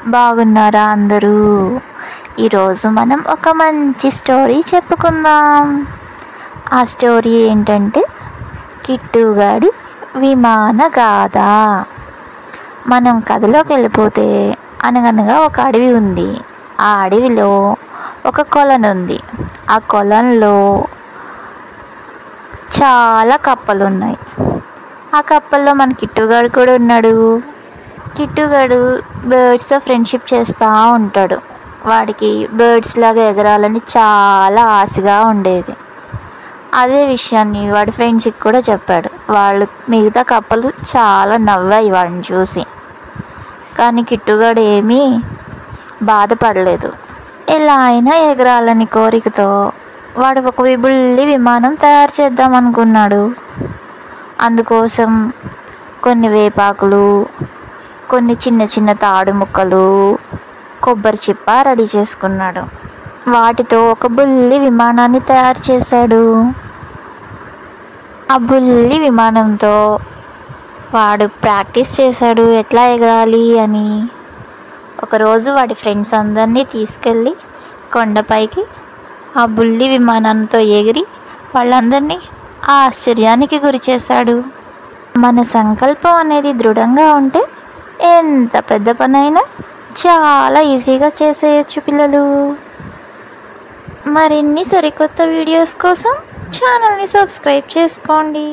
బాగున్నారా అందరూ? ఈరోజు మనం ఒక మంచి స్టోరీ చెప్పుకుందాం. ఆ స్టోరీ ఏంటంటే కిట్టుగాడి విమాన గాథ. మనం కథలోకి వెళ్ళిపోతే అనగనగా ఒక అడవి ఉంది. ఆ అడవిలో ఒక కొలను ఉంది. ఆ కొలంలో చాలా కప్పలు ఉన్నాయి. ఆ కప్పల్లో మన కిట్టుగాడు కూడా ఉన్నాడు. కిట్టుగాడు బర్డ్స్తో ఫ్రెండ్షిప్ చేస్తూ ఉంటాడు. వాడికి బర్డ్స్ లాగా ఎగరాలని చాలా ఆశగా ఉండేది. అదే విషయాన్ని వాడి ఫ్రెండ్స్కి కూడా చెప్పాడు. వాళ్ళు మిగతా కప్పలు చాలా నవ్వాయి వాడిని చూసి. కానీ కిట్టుగాడు ఏమీ బాధపడలేదు. ఎలా అయినా ఎగరాలని కోరికతో వాడు ఒక విబుల్లి విమానం తయారు చేద్దాం అనుకున్నాడు. అందుకోసం కొన్ని వేపాకులు, కొన్ని చిన్న చిన్న తాడు ముక్కలు, కొబ్బరి చిప్ప రెడీ చేసుకున్నాడు. వాటితో ఒక బుల్లి విమానాన్ని తయారు చేశాడు. ఆ బుల్లి విమానంతో వాడు ప్రాక్టీస్ చేశాడు ఎట్లా ఎగరాలి అని. ఒకరోజు వాడి ఫ్రెండ్స్ అందరినీ తీసుకెళ్ళి కొండపైకి ఆ బుల్లి విమానంతో ఎగిరి వాళ్ళందరినీ ఆశ్చర్యానికి గురి చేశాడు. మన సంకల్పం అనేది దృఢంగా ఉంటే ఎంత పెద్ద పనైనా చాలా ఈజీగా చేసేయచ్చు పిల్లలు. మరిన్ని సరికొత్త వీడియోస్ కోసం ఛానల్ని సబ్స్క్రైబ్ చేసుకోండి.